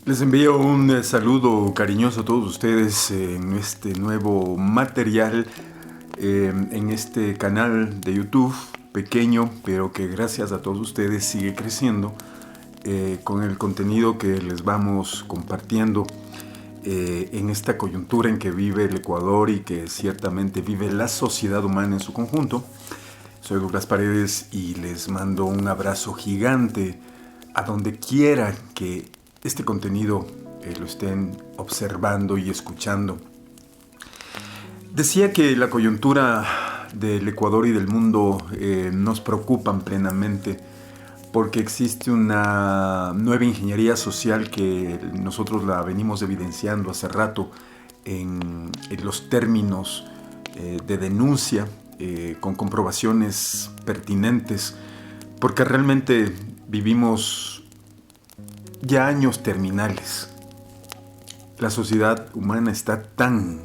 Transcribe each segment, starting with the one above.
Les envío un saludo cariñoso a todos ustedes en este nuevo material, en este canal de YouTube, pequeño, pero que gracias a todos ustedes sigue creciendo, con el contenido que les vamos compartiendo en esta coyuntura en que vive el Ecuador y que ciertamente vive la sociedad humana en su conjunto. Soy Douglas Paredes y les mando un abrazo gigante a donde quiera que este contenido lo estén observando y escuchando. Decía que la coyuntura del Ecuador y del mundo nos preocupan plenamente porque existe una nueva ingeniería social que nosotros la venimos evidenciando hace rato en los términos de denuncia, con comprobaciones pertinentes, porque realmente vivimos ya años terminales. La sociedad humana está tan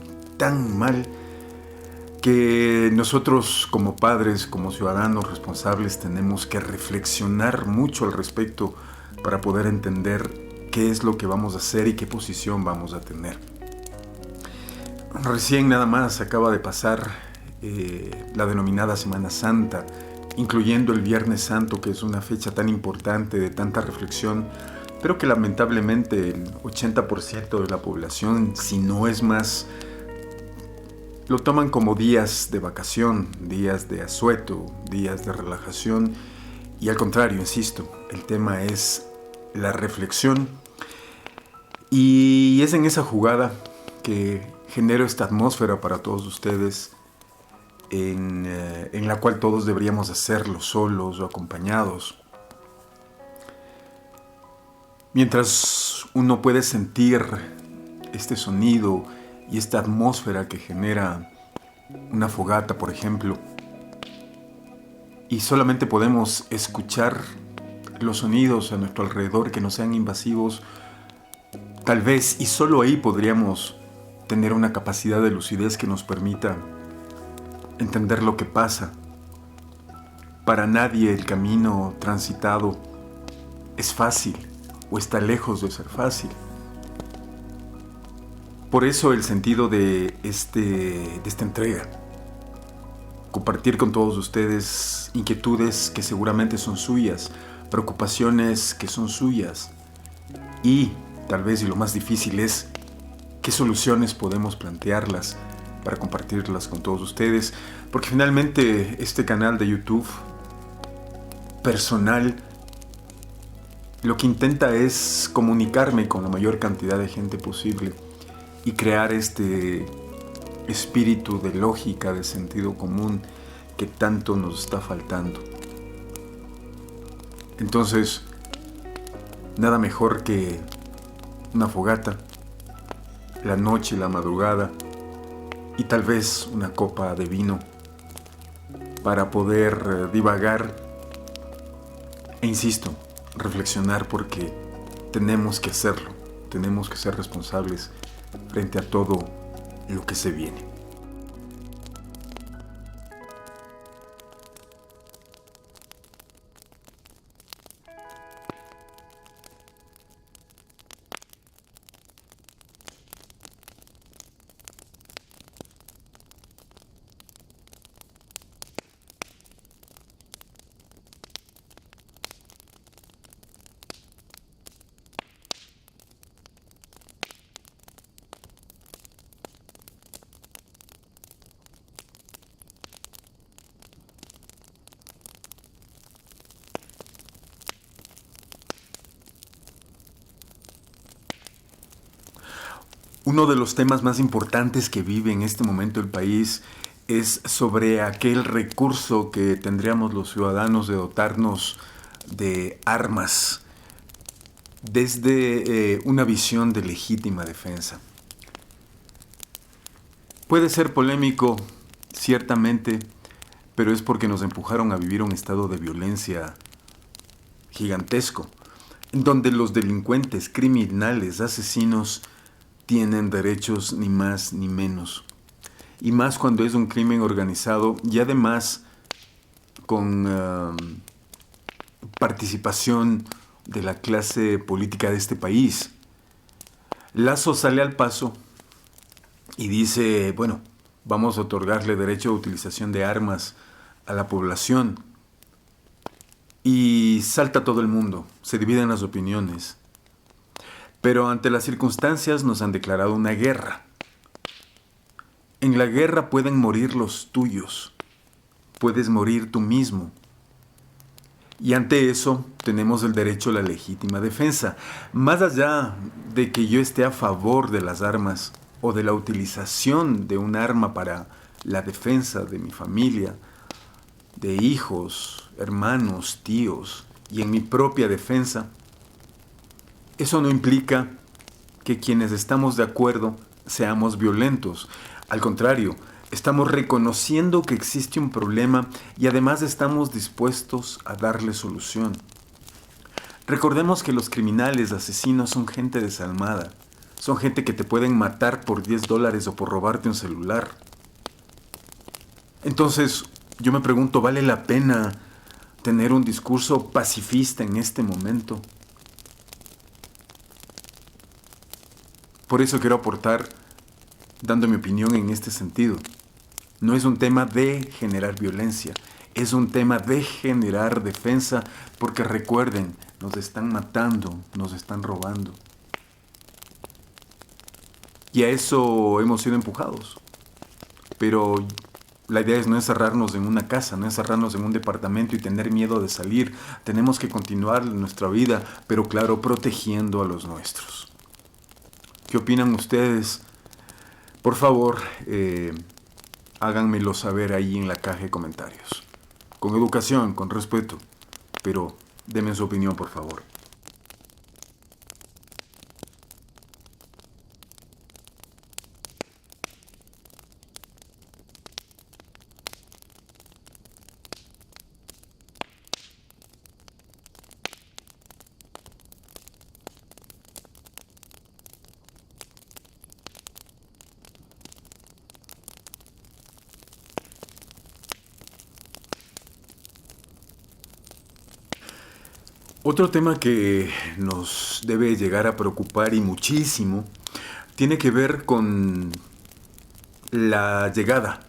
mal que nosotros como padres, como ciudadanos responsables, tenemos que reflexionar mucho al respecto para poder entender qué es lo que vamos a hacer y qué posición vamos a tener. Recién nada más acaba de pasar la denominada Semana Santa, incluyendo el Viernes Santo, que es una fecha tan importante, de tanta reflexión, pero que lamentablemente el 80% de la población, si no es más, lo toman como días de vacación, días de asueto, días de relajación. Y al contrario, insisto, el tema es la reflexión. Y es en esa jugada que genero esta atmósfera para todos ustedes, en la cual todos deberíamos hacerlo solos o acompañados. Mientras uno puede sentir este sonido y esta atmósfera que genera una fogata, por ejemplo, y solamente podemos escuchar los sonidos a nuestro alrededor que no sean invasivos, tal vez y solo ahí podríamos tener una capacidad de lucidez que nos permita entender lo que pasa. Para nadie el camino transitado es fácil o está lejos de ser fácil. Por eso el sentido de esta entrega. Compartir con todos ustedes inquietudes que seguramente son suyas, preocupaciones que son suyas y tal vez, y lo más difícil es, qué soluciones podemos plantearlas para compartirlas con todos ustedes, porque finalmente este canal de YouTube personal lo que intenta es comunicarme con la mayor cantidad de gente posible y crear este espíritu de lógica, de sentido común que tanto nos está faltando. Entonces, nada mejor que una fogata, la noche, la madrugada y tal vez una copa de vino para poder divagar e, insisto, reflexionar, porque tenemos que hacerlo, tenemos que ser responsables frente a todo lo que se viene. Uno de los temas más importantes que vive en este momento el país es sobre aquel recurso que tendríamos los ciudadanos de dotarnos de armas desde una visión de legítima defensa. Puede ser polémico, ciertamente, pero es porque nos empujaron a vivir un estado de violencia gigantesco, en donde los delincuentes, criminales, asesinos tienen derechos ni más ni menos. y más cuando es un crimen organizado y además con participación de la clase política de este país. Lazo sale al paso y dice, bueno, vamos a otorgarle derecho a utilización de armas a la población. Y salta todo el mundo, se dividen las opiniones. Pero ante las circunstancias nos han declarado una guerra. En la guerra pueden morir los tuyos, puedes morir tú mismo. Y ante eso tenemos el derecho a la legítima defensa. Más allá de que yo esté a favor de las armas o de la utilización de un arma para la defensa de mi familia, de hijos, hermanos, tíos y en mi propia defensa, eso no implica que quienes estamos de acuerdo seamos violentos. Al contrario, estamos reconociendo que existe un problema y además estamos dispuestos a darle solución. Recordemos que los criminales, asesinos son gente desalmada. Son gente que te pueden matar por $10 o por robarte un celular. Entonces, yo me pregunto, ¿vale la pena tener un discurso pacifista en este momento? Por eso quiero aportar dando mi opinión en este sentido. No es un tema de generar violencia, es un tema de generar defensa, porque recuerden, nos están matando, nos están robando. Y a eso hemos sido empujados. Pero la idea no es cerrarnos en una casa, no es cerrarnos en un departamento y tener miedo de salir. Tenemos que continuar nuestra vida, pero claro, protegiendo a los nuestros. ¿Qué opinan ustedes? Por favor, háganmelo saber ahí en la caja de comentarios. Con educación, con respeto, pero denme su opinión, por favor. Otro tema que nos debe llegar a preocupar y muchísimo tiene que ver con la llegada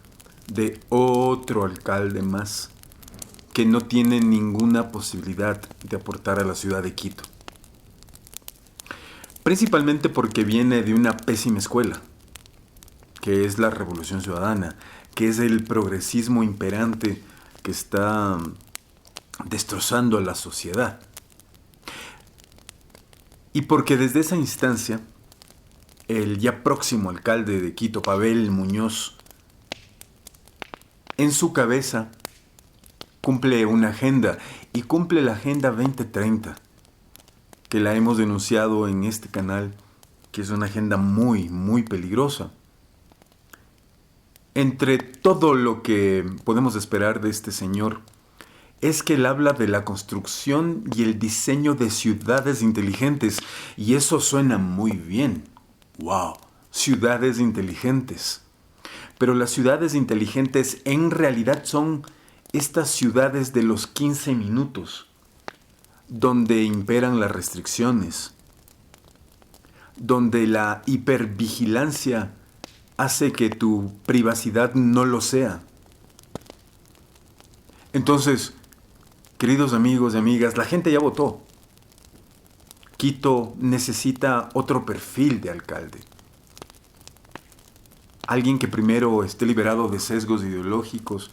de otro alcalde más que no tiene ninguna posibilidad de aportar a la ciudad de Quito. Principalmente porque viene de una pésima escuela, que es la Revolución Ciudadana, que es el progresismo imperante que está destrozando a la sociedad. Y porque desde esa instancia, el ya próximo alcalde de Quito, Pavel Muñoz, en su cabeza cumple una agenda y cumple la Agenda 2030, que la hemos denunciado en este canal, que es una agenda muy, muy peligrosa. Entre todo lo que podemos esperar de este señor, es que él habla de la construcción y el diseño de ciudades inteligentes. Y eso suena muy bien. ¡Wow! Ciudades inteligentes. Pero las ciudades inteligentes en realidad son estas ciudades de los 15 minutos, donde imperan las restricciones, donde la hipervigilancia hace que tu privacidad no lo sea. Entonces, queridos amigos y amigas, la gente ya votó. Quito necesita otro perfil de alcalde. Alguien que primero esté liberado de sesgos ideológicos,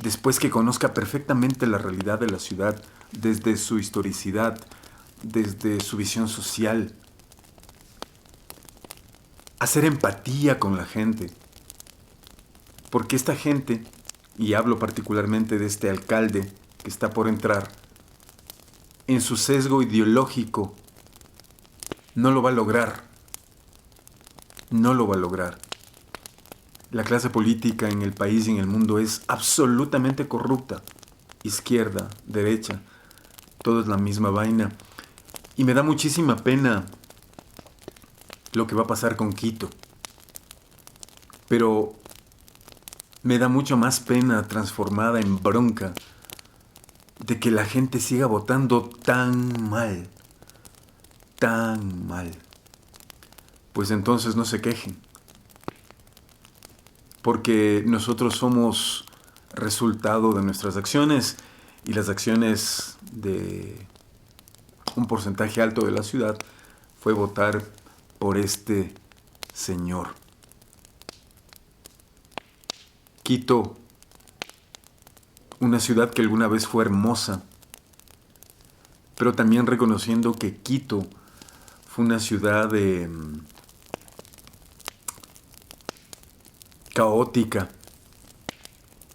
después que conozca perfectamente la realidad de la ciudad, desde su historicidad, desde su visión social. Hacer empatía con la gente. Porque esta gente, y hablo particularmente de este alcalde que está por entrar, en su sesgo ideológico, no lo va a lograr. No lo va a lograr. La clase política en el país y en el mundo es absolutamente corrupta. Izquierda, derecha, todo es la misma vaina. Y me da muchísima pena lo que va a pasar con Quito. Pero Me da mucho más pena transformada en bronca de que la gente siga votando tan mal, tan mal. Pues entonces no se quejen, porque nosotros somos resultado de nuestras acciones y las acciones de un porcentaje alto de la ciudad fue votar por este señor. Quito, una ciudad que alguna vez fue hermosa, pero también reconociendo que Quito fue una ciudad caótica,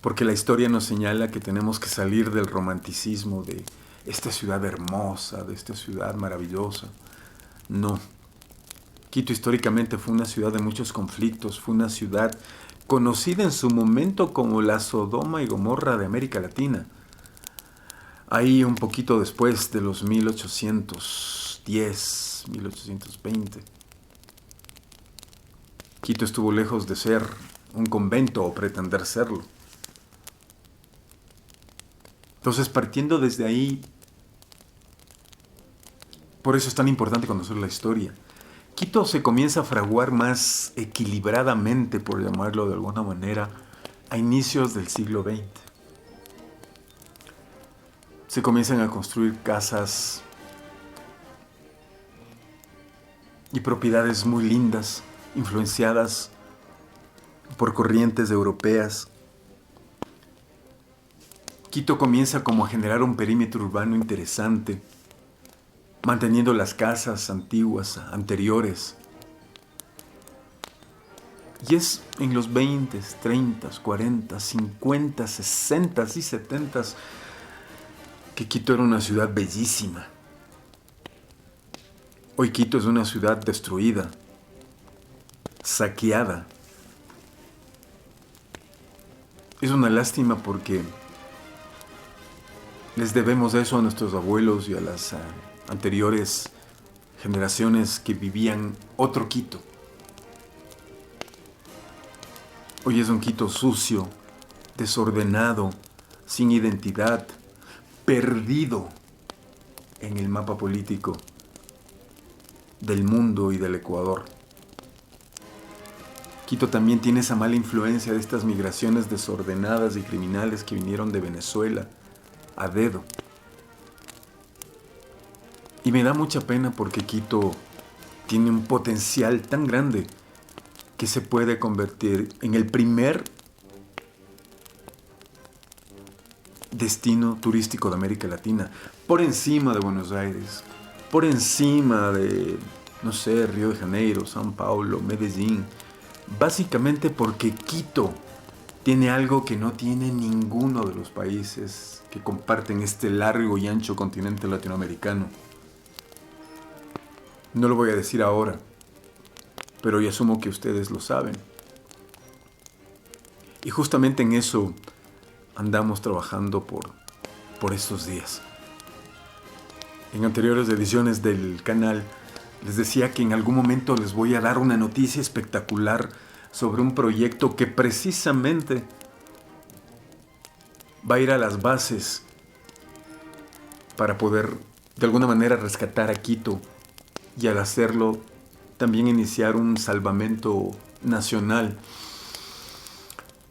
porque la historia nos señala que tenemos que salir del romanticismo de esta ciudad hermosa, de esta ciudad maravillosa. No. Quito históricamente fue una ciudad de muchos conflictos, fue una ciudad conocida en su momento como la Sodoma y Gomorra de América Latina. Ahí un poquito después de los 1810, 1820. Quito estuvo lejos de ser un convento o pretender serlo. Entonces, partiendo desde ahí, por eso es tan importante conocer la historia. Quito se comienza a fraguar más equilibradamente, por llamarlo de alguna manera, a inicios del siglo XX. Se comienzan a construir casas y propiedades muy lindas, influenciadas por corrientes europeas. Quito comienza como a generar un perímetro urbano interesante, manteniendo las casas antiguas, anteriores. Y es en los 20, 30, 40, 50, 60 y 70 que Quito era una ciudad bellísima. Hoy Quito es una ciudad destruida, saqueada. Es una lástima porque les debemos eso a nuestros abuelos y a las anteriores generaciones que vivían otro Quito. Hoy es un Quito sucio, desordenado, sin identidad, perdido en el mapa político del mundo y del Ecuador. Quito también tiene esa mala influencia de estas migraciones desordenadas y criminales que vinieron de Venezuela a dedo. Y me da mucha pena porque Quito tiene un potencial tan grande que se puede convertir en el primer destino turístico de América Latina, por encima de Buenos Aires, por encima de, no sé, Río de Janeiro, San Paulo, Medellín, básicamente porque Quito tiene algo que no tiene ninguno de los países que comparten este largo y ancho continente latinoamericano. No lo voy a decir ahora, pero yo asumo que ustedes lo saben. Y justamente en eso andamos trabajando por estos días. En anteriores ediciones del canal les decía que en algún momento les voy a dar una noticia espectacular sobre un proyecto que precisamente va a ir a las bases para poder de alguna manera rescatar a Quito y al hacerlo también iniciar un salvamento nacional,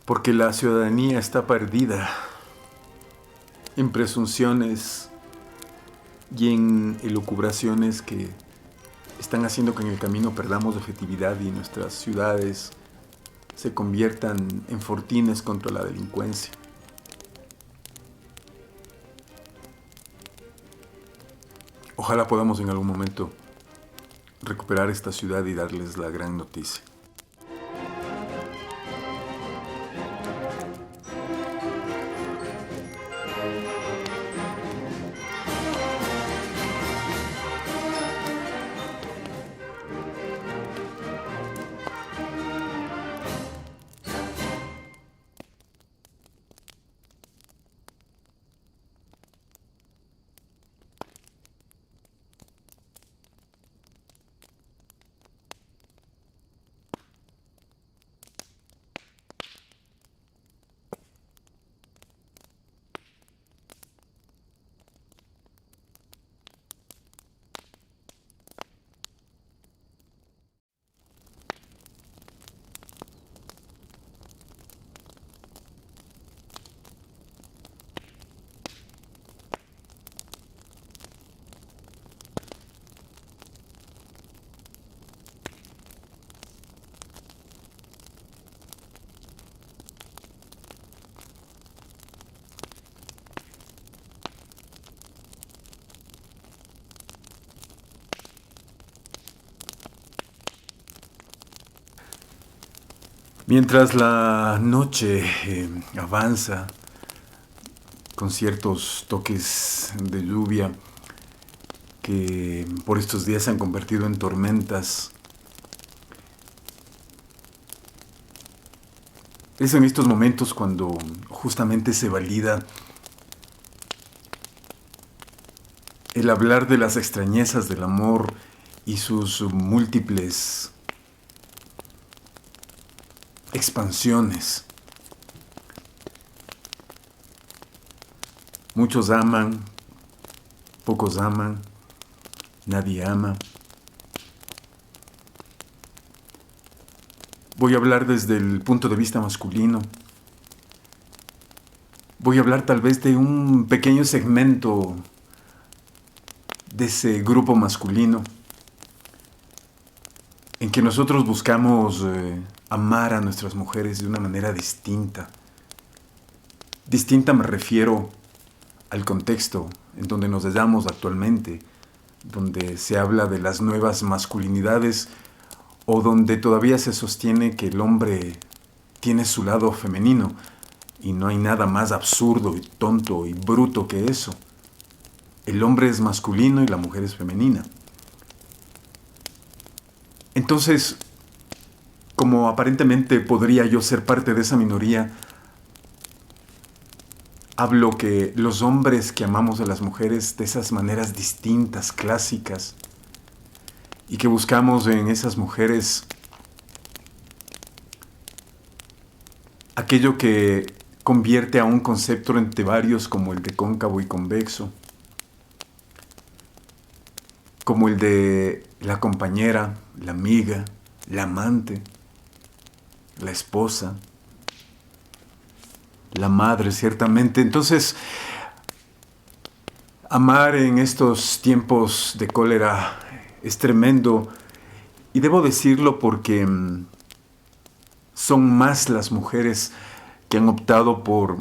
porque la ciudadanía está perdida en presunciones y en elucubraciones que están haciendo que en el camino perdamos objetividad y nuestras ciudades se conviertan en fortines contra la delincuencia. Ojalá podamos en algún momento recuperar esta ciudad y darles la gran noticia. Mientras la noche avanza con ciertos toques de lluvia que por estos días se han convertido en tormentas, es en estos momentos cuando justamente se valida el hablar de las extrañezas del amor y sus múltiples expansiones. Muchos aman, pocos aman, nadie ama. Voy a hablar desde el punto de vista masculino. Voy a hablar tal vez de un pequeño segmento de ese grupo masculino en que nosotros buscamos amar a nuestras mujeres de una manera distinta. Distinta me refiero al contexto en donde nos hallamos actualmente, donde se habla de las nuevas masculinidades o donde todavía se sostiene que el hombre tiene su lado femenino y no hay nada más absurdo y tonto y bruto que eso. El hombre es masculino y la mujer es femenina. Entonces, como aparentemente podría yo ser parte de esa minoría, hablo que los hombres que amamos a las mujeres de esas maneras distintas, clásicas, y que buscamos en esas mujeres aquello que convierte a un concepto entre varios como el de cóncavo y convexo, como el de la compañera, la amiga, la amante, la esposa, la madre, ciertamente. Entonces, amar en estos tiempos de cólera es tremendo, y debo decirlo porque son más las mujeres que han optado por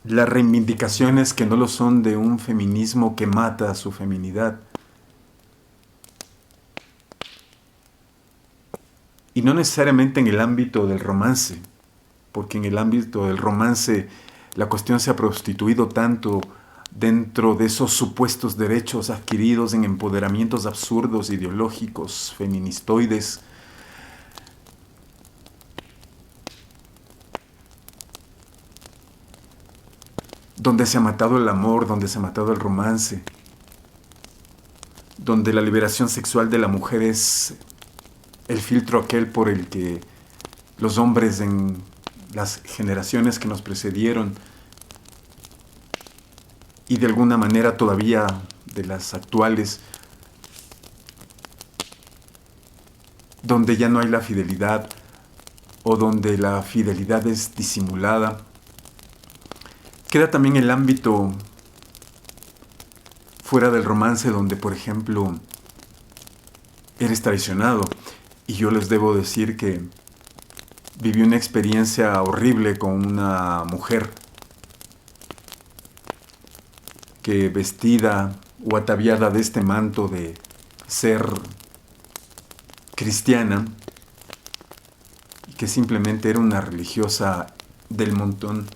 las reivindicaciones que no lo son de un feminismo que mata a su feminidad. Y no necesariamente en el ámbito del romance, porque en el ámbito del romance la cuestión se ha prostituido tanto dentro de esos supuestos derechos adquiridos en empoderamientos absurdos, ideológicos, feministoides, donde se ha matado el amor, donde se ha matado el romance, donde la liberación sexual de la mujer es el filtro aquel por el que los hombres en las generaciones que nos precedieron y de alguna manera todavía de las actuales, donde ya no hay la fidelidad o donde la fidelidad es disimulada. Queda también el ámbito fuera del romance donde, por ejemplo, eres traicionado. Y yo les debo decir que viví una experiencia horrible con una mujer que, vestida o ataviada de este manto de ser cristiana, y que simplemente era una religiosa del montón,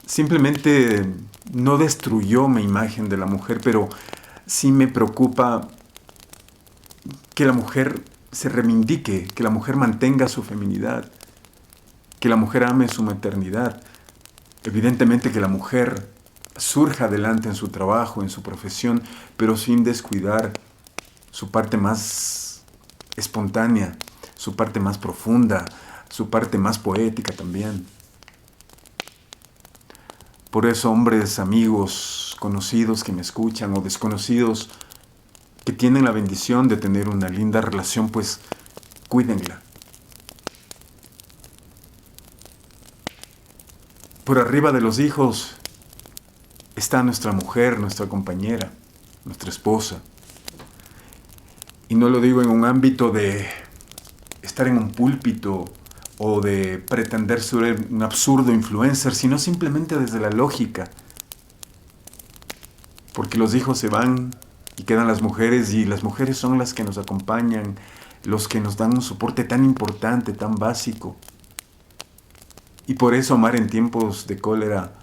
simplemente no destruyó mi imagen de la mujer, pero sí me preocupa que la mujer se reivindique, que la mujer mantenga su feminidad, que la mujer ame su maternidad. Evidentemente que la mujer surja adelante en su trabajo, en su profesión, pero sin descuidar su parte más espontánea, su parte más profunda, su parte más poética también. Por eso, hombres, amigos, conocidos que me escuchan o desconocidos que tienen la bendición de tener una linda relación, pues cuídenla. Por arriba de los hijos está nuestra mujer, nuestra compañera, nuestra esposa. Y no lo digo en un ámbito de estar en un púlpito o de pretender ser un absurdo influencer, sino simplemente desde la lógica. Porque los hijos se van y quedan las mujeres, y las mujeres son las que nos acompañan los que nos dan un soporte tan importante, tan básico. Y por eso amar en tiempos de cólera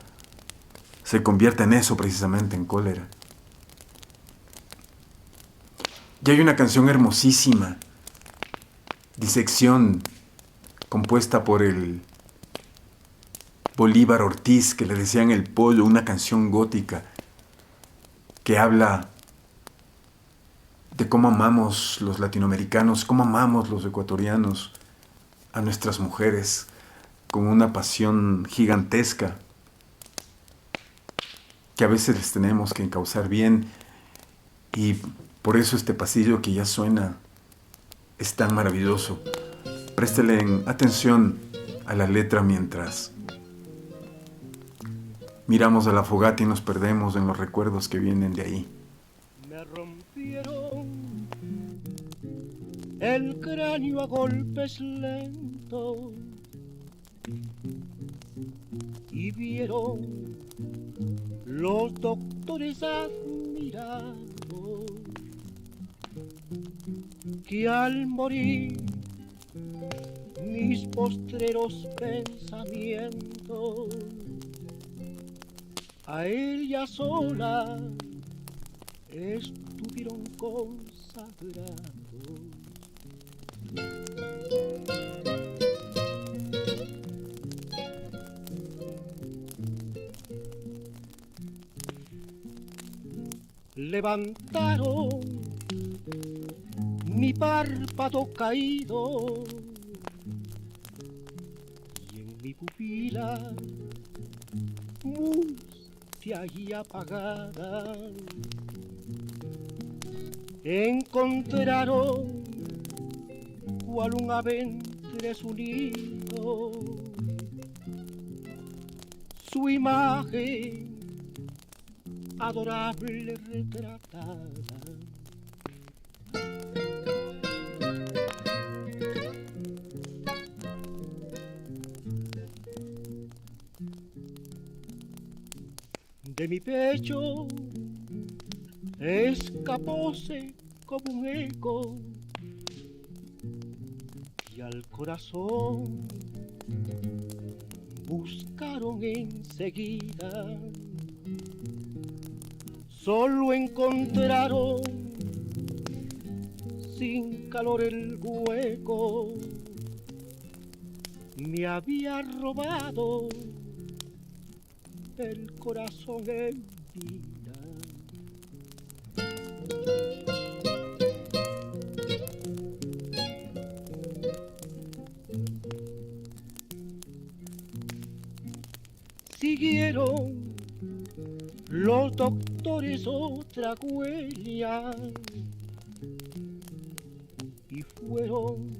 se convierte en eso, precisamente, en cólera. Y hay una canción hermosísima, Disección, compuesta por el Bolívar Ortiz, que le decían El Pollo, una canción gótica que habla de cómo amamos los latinoamericanos, cómo amamos los ecuatorianos a nuestras mujeres con una pasión gigantesca que a veces les tenemos que encauzar bien, y por eso este pasillo que ya suena es tan maravilloso. Préstele atención a la letra mientras miramos a la fogata y nos perdemos en los recuerdos que vienen de ahí. Me rompieron el cráneo a golpes lentos y vieron los doctores admirados que al morir mis postreros pensamientos a ella sola estuvieron consagrados. Levantaron mi párpado caído y en mi pupila mustia y apagada encontraron cual un ave entre su nido su imagen adorable retratada. De mi pecho escapóse como un eco y al corazón buscaron enseguida. Solo encontraron sin calor el hueco. Me había robado el corazón en vida. Siguieron los doctores otra huella y fueron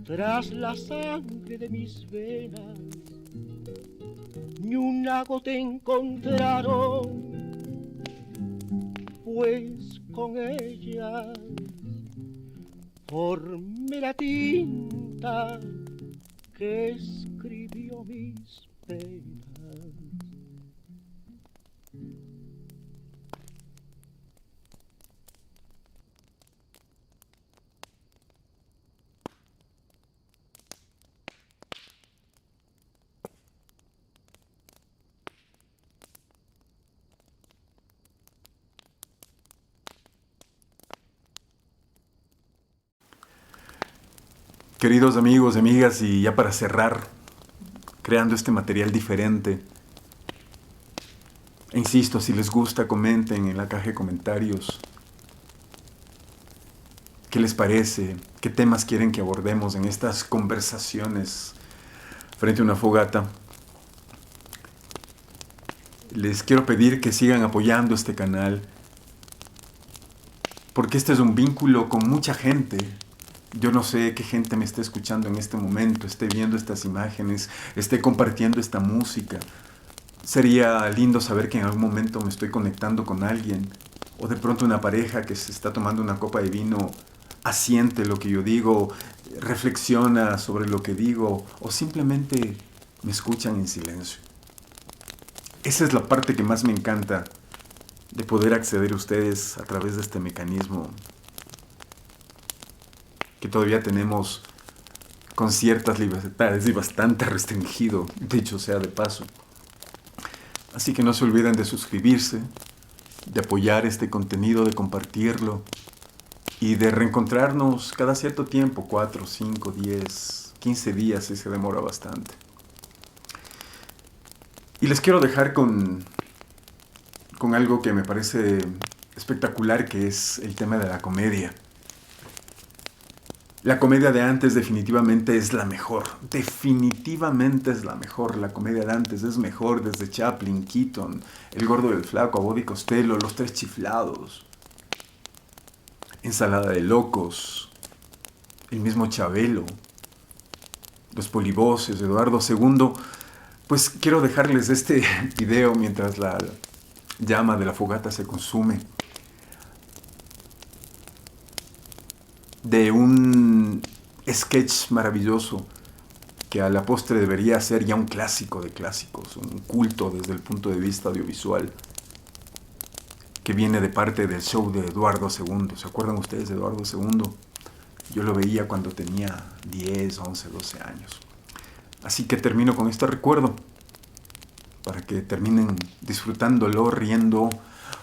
tras la sangre de mis venas. Ni una gota encontraron, pues con ella formé la tinta que escribió mis penas. Queridos amigos y amigas, y ya para cerrar, creando este material diferente, insisto, si les gusta, comenten en la caja de comentarios qué les parece, qué temas quieren que abordemos en estas conversaciones frente a una fogata. Les quiero pedir que sigan apoyando este canal, porque este es un vínculo con mucha gente. Yo no sé qué gente me esté escuchando en este momento, esté viendo estas imágenes, esté compartiendo esta música. Sería lindo saber que en algún momento me estoy conectando con alguien, o de pronto una pareja que se está tomando una copa de vino asiente lo que yo digo, reflexiona sobre lo que digo, o simplemente me escuchan en silencio. Esa es la parte que más me encanta de poder acceder a ustedes a través de este mecanismo que todavía tenemos con ciertas libertades y bastante restringido, dicho sea de paso. Así que no se olviden de suscribirse, de apoyar este contenido, de compartirlo y de reencontrarnos cada cierto tiempo, 4, 5, 10, 15 días si se demora bastante. Y les quiero dejar con algo que me parece espectacular, que es el tema de la comedia. La comedia de antes definitivamente es la mejor. Definitivamente es la mejor. La comedia de antes es mejor, desde Chaplin, Keaton, El Gordo y el Flaco, Abbott y Costello, Los Tres Chiflados, Ensalada de Locos, el mismo Chabelo, Los Polivoces, Eduardo II. Pues quiero dejarles este video mientras la llama de la fogata se consume, de un sketch maravilloso que a la postre debería ser ya un clásico de clásicos, un culto desde el punto de vista audiovisual, que viene de parte del show de Eduardo II. ¿Se acuerdan ustedes de Eduardo II? Yo lo veía cuando tenía 10, 11, 12 años. Así que termino con este recuerdo, para que terminen disfrutándolo, riendo,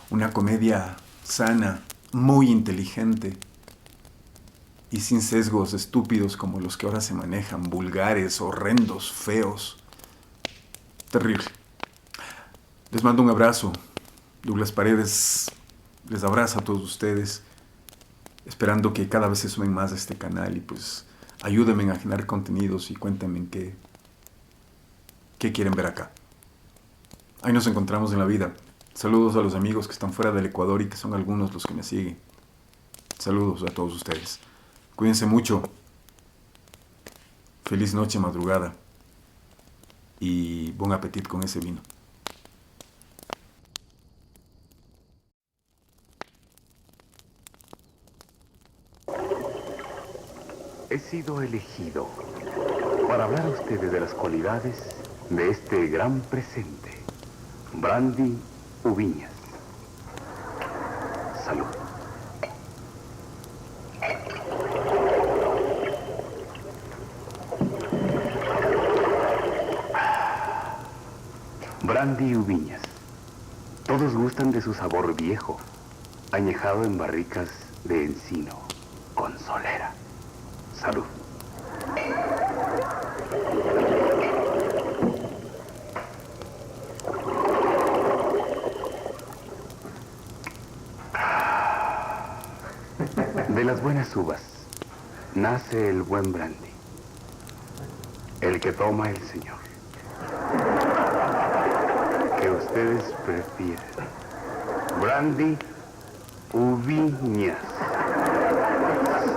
una comedia sana, muy inteligente y sin sesgos estúpidos como los que ahora se manejan, vulgares, horrendos, feos. Terrible. Les mando un abrazo. Douglas Paredes les abraza a todos ustedes, esperando que cada vez se sumen más a este canal y pues ayúdenme a generar contenidos y cuéntenme qué quieren ver acá. Ahí nos encontramos en la vida. Saludos a los amigos que están fuera del Ecuador y que son algunos los que me siguen. Saludos a todos ustedes. Cuídense mucho. Feliz noche, madrugada. Y buen apetito con ese vino. He sido elegido para hablar a ustedes de las cualidades de este gran presente. Brandy Ubiñas. Salud. Brandy Ubiñas. Todos gustan de su sabor viejo, añejado en barricas de encino con solera. Salud. De las buenas uvas nace el buen brandy, el que toma el Señor. Que ustedes prefieren. Brandy Ubiñas.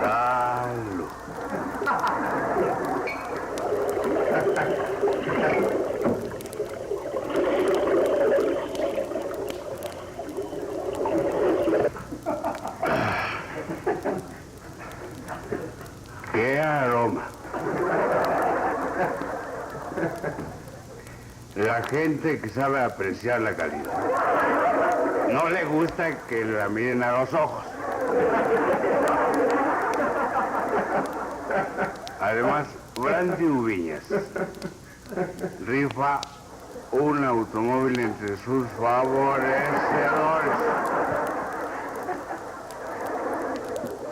Salud. ¡Qué aroma! La gente que sabe apreciar la calidad. No le gusta que la miren a los ojos. Además, Brandy Ubiñas rifa un automóvil entre sus favorecedores.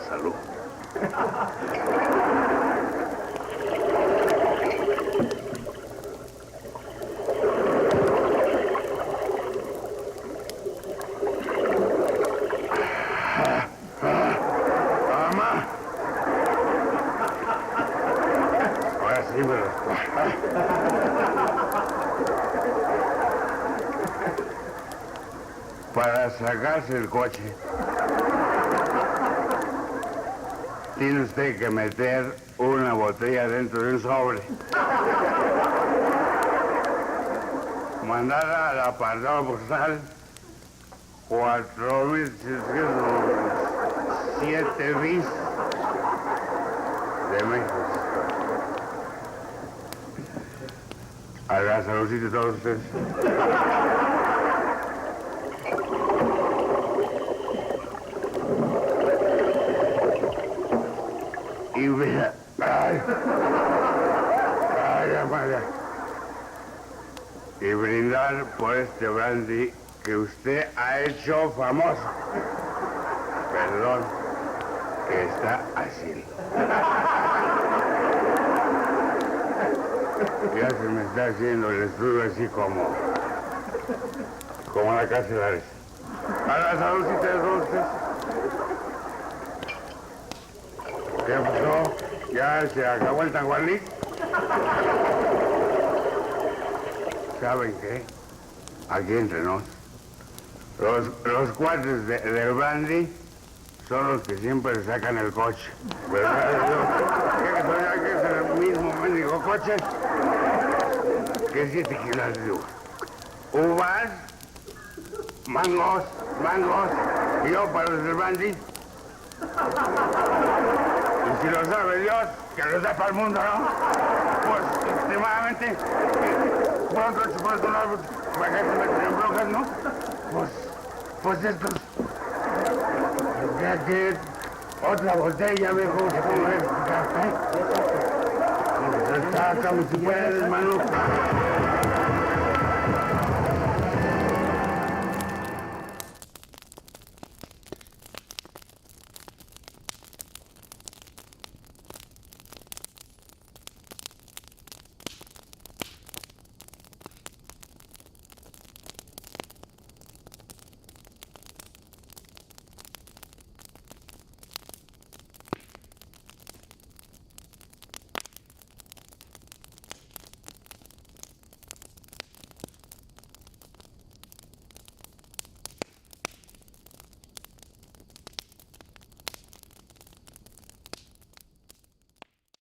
Salud. Mamá. Ahora sí, pero... Para sacarse el coche, tiene usted que meter una botella dentro de un sobre. Mandarla a la parada postal 4607 bis de México. Haga saludcito a todos ustedes. Y su vida. Ay, ay, Amaya. Y brindar por este brandy que usted ha hecho famoso. Perdón, que está haciendo. Ya se me está haciendo el estudio así como la casa de Ares. A la saludcita de todos ustedes. ¿Qué pasó? ¿Ya se acabó el tangualí? ¿Saben qué? Aquí entre nos. Los cuates del brandy son los que siempre sacan el coche. ¿Verdad? ¿Qué es el mismo mendigo coche? Que 7 kilos de uvas. Uvas, mangos, y yo para los del brandy. Y si lo sabe Dios, que lo sepa el mundo, ¿no? Pues, extremadamente, pronto se puede tomar para que se metan en broncas, ¿no? Pues estos... Ya que otra botella, viejo, se pone café. Está como si fuera el hermano.